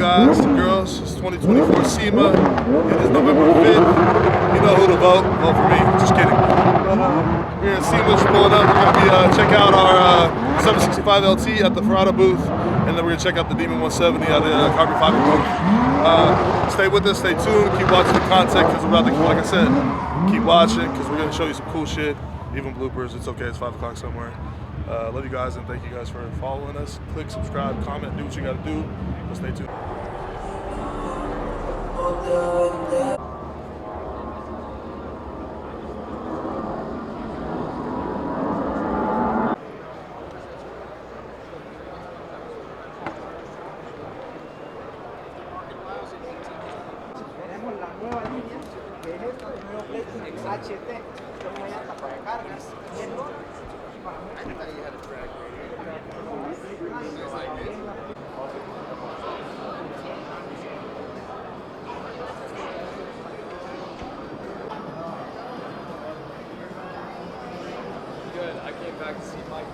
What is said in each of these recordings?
guys and girls? It's 2024 SEMA. It is November 5th. You know who to vote. Vote for me. Just kidding. But here in SEMA, just pulling up. We're going to check out our 765 LT at the Ferrata booth. And then we're going to check out the Demon 170 at the carbon fiber booth. Stay with us. Stay tuned. Keep watching the content because we're about to, like I said, keep watching because we're going to show you some cool shit. Even bloopers. It's okay. It's 5 o'clock somewhere. Love you guys and thank you guys for following us. Click, subscribe, comment, do what you gotta do. But stay tuned. Good. I came back to see Mike.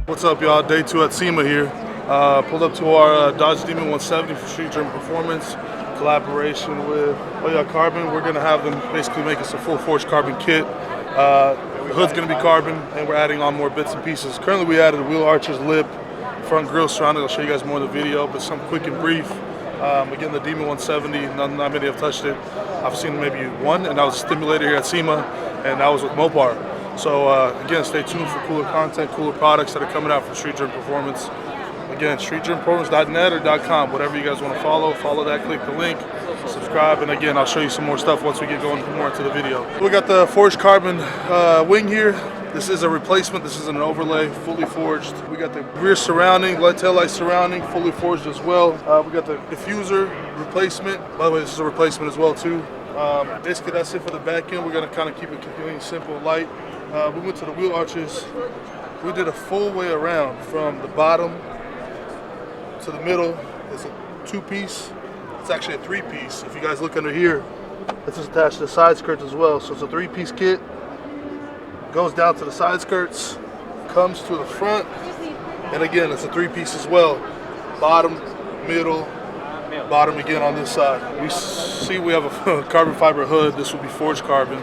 What's up, y'all? Day 2 at SEMA here. Pulled up to our Dodge Demon 170 for Street German Performance. Collaboration with Carbon. We're gonna have them basically make us a full forged carbon kit. The hood's gonna be carbon, and we're adding on more bits and pieces. Currently, we added a wheel arches, lip, front grille surrounding. I'll show you guys more in the video, but some quick and brief. Again, the Demon 170. Not many have touched it. I've seen maybe one, and that was a stimulator here at SEMA, and that was with Mopar. So again, stay tuned for cooler content, cooler products that are coming out from Street German Performance. Again, streetgermanperformance.net or .com, whatever you guys want to follow that, click the link, subscribe, and again, I'll show you some more stuff once we get going more into the video. We got the forged carbon wing here. This is a replacement, this isn't an overlay, fully forged. We got the rear surrounding, tail light surrounding, fully forged as well. We got the diffuser replacement. By the way, this is a replacement as well too. Basically that's it for the back end. We're gonna kind of keep it clean, simple, light. We went to the wheel arches. We did a full way around from the bottom to the middle. It's a 2-piece. It's actually a 3-piece. If you guys look under here, it's attached to the side skirts as well. So it's a 3-piece kit. Goes down to the side skirts, comes to the front, and again, it's a 3-piece as well. Bottom, middle, bottom again on this side. We see we have a carbon fiber hood. This will be forged carbon.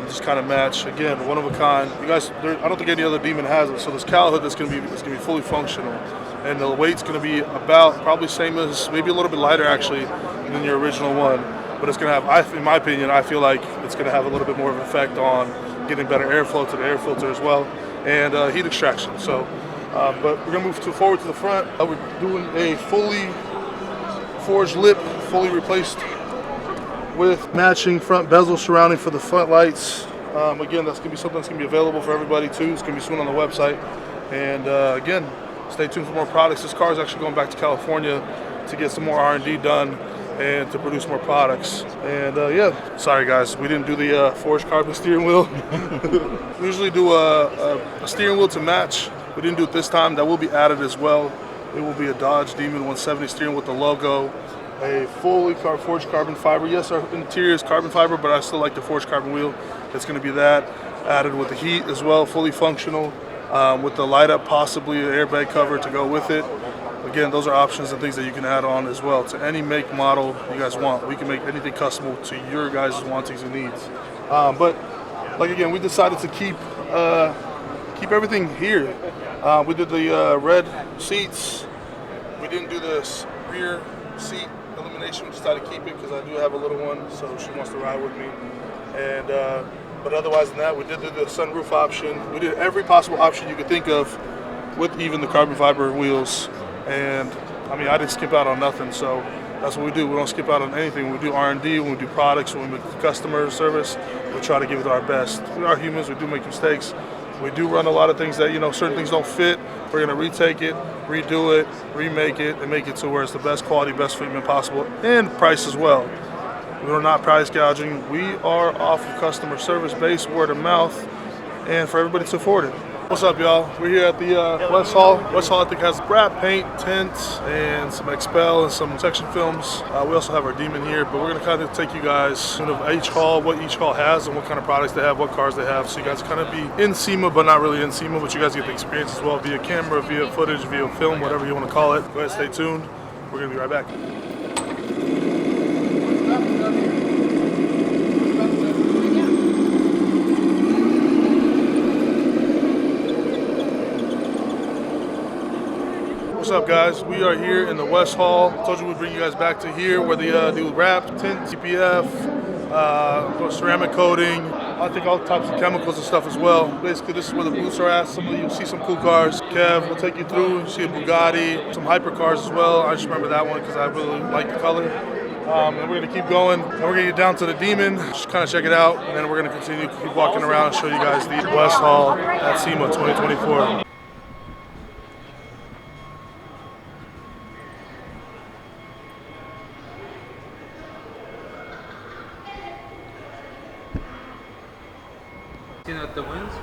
Just kind of match. Again, one of a kind. You guys, I don't think any other Demon has it. So this cowl hood that's gonna be fully functional, and the weight's gonna be about probably same as, maybe a little bit lighter actually than your original one. But it's gonna have, in my opinion, I feel like it's gonna have a little bit more of an effect on getting better airflow to the air filter as well, and heat extraction. So, but we're gonna move forward to the front. We're doing a fully forged lip, fully replaced with matching front bezel surrounding for the front lights. Again, that's gonna be something that's gonna be available for everybody too. It's gonna be soon on the website. And again, stay tuned for more products. This car is actually going back to California to get some more R&D done and to produce more products. And yeah, sorry guys, we didn't do the forged carbon steering wheel. We usually do a steering wheel to match. We didn't do it this time. That will be added as well. It will be a Dodge Demon 170 steering with the logo, a fully forged carbon fiber. Yes, our interior is carbon fiber, but I still like the forged carbon wheel. It's going to be that. added with the heat as well, fully functional, with the light up, possibly an airbag cover to go with it. Again, those are options and things that you can add on as well to any make model you guys want. We can make anything custom to your guys' wantings and needs. But like again, we decided to keep everything here. We did the red seats. We didn't do this rear seat illumination. We decided to keep it because I do have a little one, so she wants to ride with me. And but otherwise than that, we did do the sunroof option. We did every possible option you could think of, with even the carbon fiber wheels. And I mean, I didn't skip out on nothing. So that's what we do. We don't skip out on anything. When we do R&D, when we do products, when we make customer service, we try to give it our best. We are humans. We do make mistakes. We do run a lot of things that, certain things don't fit. We're going to retake it, redo it, remake it, and make it to where it's the best quality, best treatment possible, and price as well. We are not price gouging. We are off of customer service based, word of mouth, and for everybody to afford it. What's up, y'all? We're here at the West Hall. West Hall, I think, has wrap paint, tints, and some Expel and some section films. We also have our Demon here, but we're going to kind of take you guys through each hall, what each hall has, and what kind of products they have, what cars they have, so you guys kind of be in SEMA, but not really in SEMA, but you guys get the experience as well via camera, via footage, via film, whatever you want to call it. Go ahead, stay tuned. We're going to be right back. What's up, guys? We are here in the West Hall. I told you we'd bring you guys back to here where they do wrap, tint, TPF, ceramic coating, I think all types of chemicals and stuff as well. Basically, this is where the booths are at. You'll see some cool cars. Kev will take you through. You see a Bugatti, some hypercars as well. I just remember that one because I really like the color. And we're going to keep going. And we're going to get down to the Demon, just kind of check it out. And then we're going to continue to keep walking around and show you guys the West Hall at SEMA 2024. At the winds?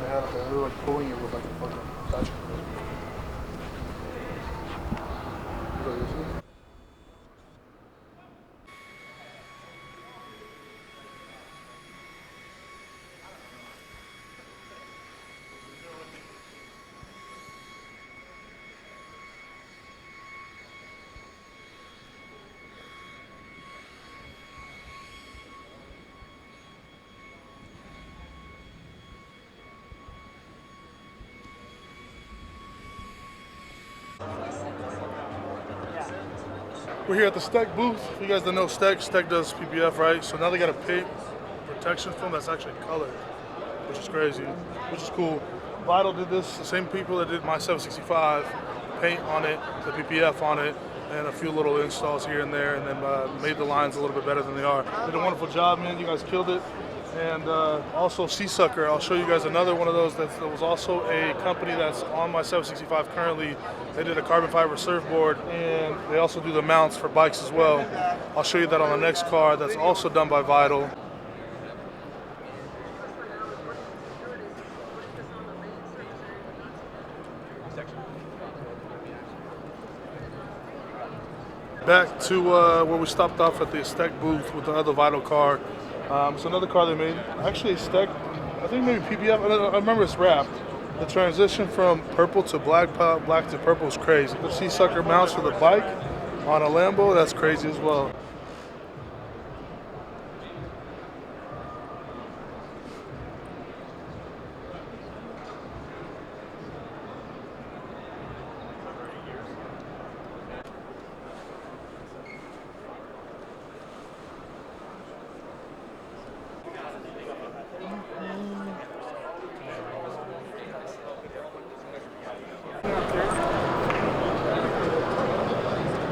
Yeah, they were like pulling it with like a fucking attachment. We're here at the Steck booth. You guys don't know Steck does PPF, right? So now they got a paint protection film that's actually colored, which is crazy, which is cool. Vital did this, the same people that did my 765, paint on it, the PPF on it, and a few little installs here and there, and then made the lines a little bit better than they are. Did a wonderful job, man. You guys killed it. And also Seasucker, I'll show you guys another one of those that was also a company that's on my 765 currently. They did a carbon fiber surfboard, and they also do the mounts for bikes as well. I'll show you that on the next car that's also done by Vital. Back to where we stopped off at the Steck booth with the other Vital car. It's another car they made. Actually, Steck, I think maybe PPF. I remember it's wrapped. The transition from purple to black to purple is crazy. The Seasucker mounts for the bike on a Lambo, that's crazy as well.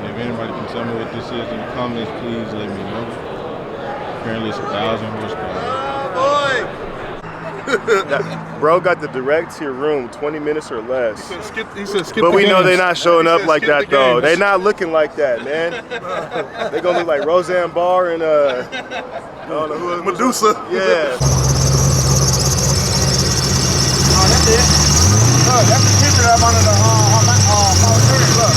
If anybody can tell me what this is in the comments, please let me know. Apparently it's 1,000 horsepower. Bro got the direct to your room, 20 minutes or less. He said skip But the we know games. they're not showing He up said like skip that the though. games. They're not looking like that, man. They gonna look like Roseanne Barr and I don't know who Medusa. Yeah. Oh, that's it. Look, that's the picture up under the look.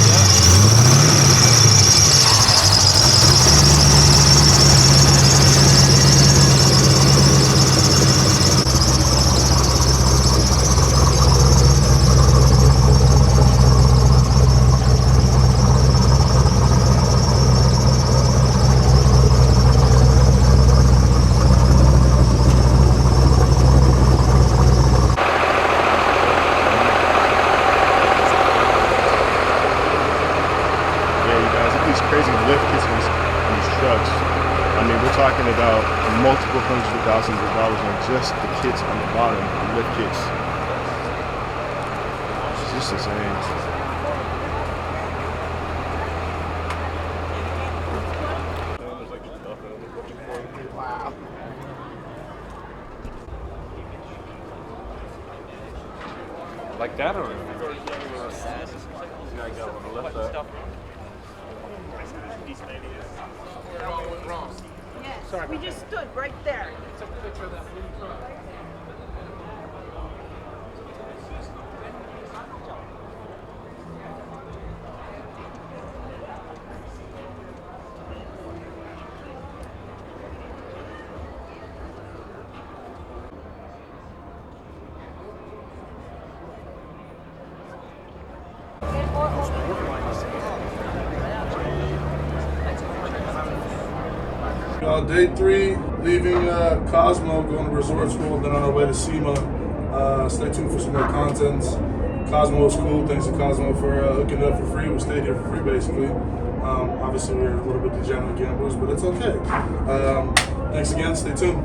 about multiple hundreds of thousands of dollars on just the kits on the bottom, the lift kits. It's just insane. Wow. Like that or? Yes, we just stood right there. Day 3, leaving Cosmo, going to resort school, then on our way to SEMA. Stay tuned for some more content. Cosmo was cool. Thanks to Cosmo for hooking it up for free. We stayed here for free, basically. Obviously, we were a little bit degenerate gamblers, but it's okay. Thanks again. Stay tuned.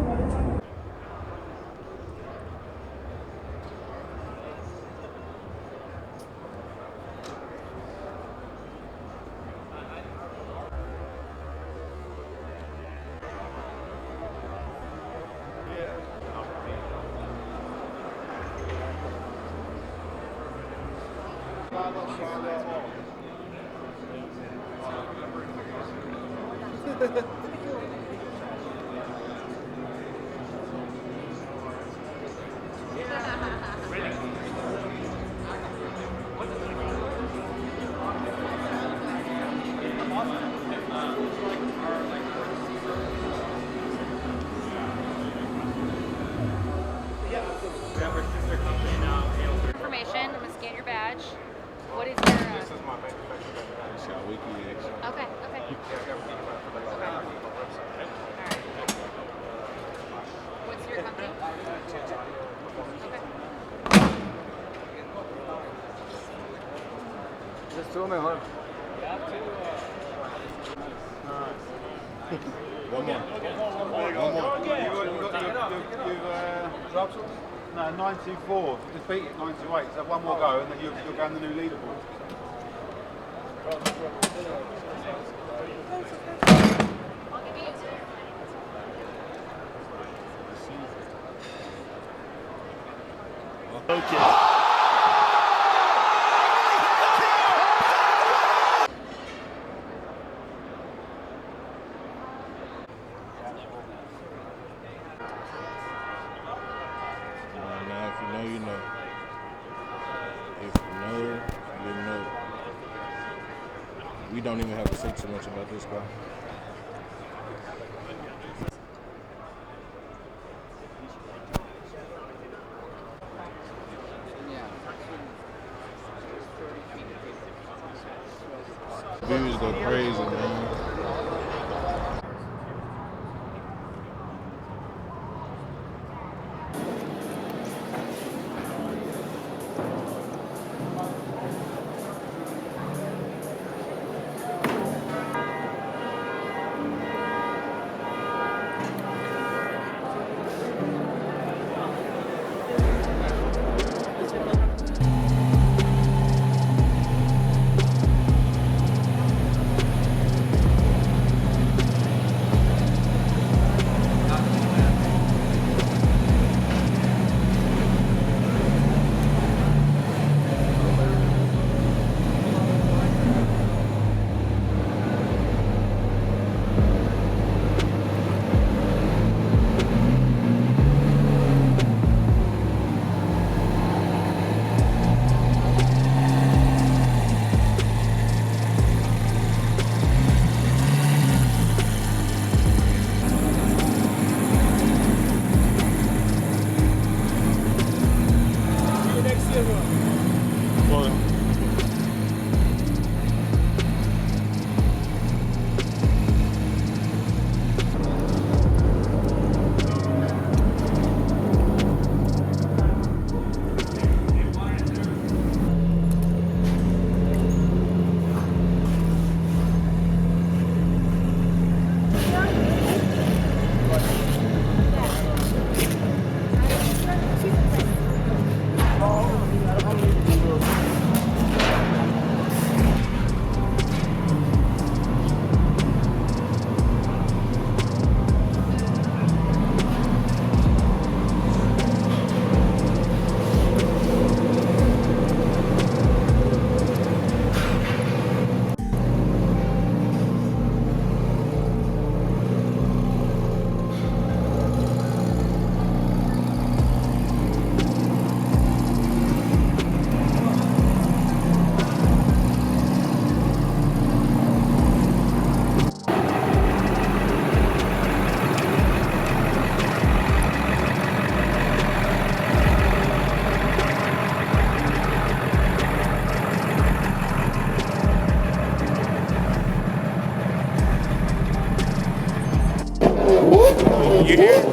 Information. I'm gonna scan your badge. What is your? This is my manufacturer badge. It's got WikiLeaks. Okay. Okay. Alright. What's your company? Okay. Just two mejor. One more. You've dropped something? No, 924. Just beat it 928. So have one more go and then you're going the new leaderboard. I'll give you. Okay. Now, if you know, you know. If you know, you know. We don't even have to say too much about this guy. Views go crazy, man. You hear?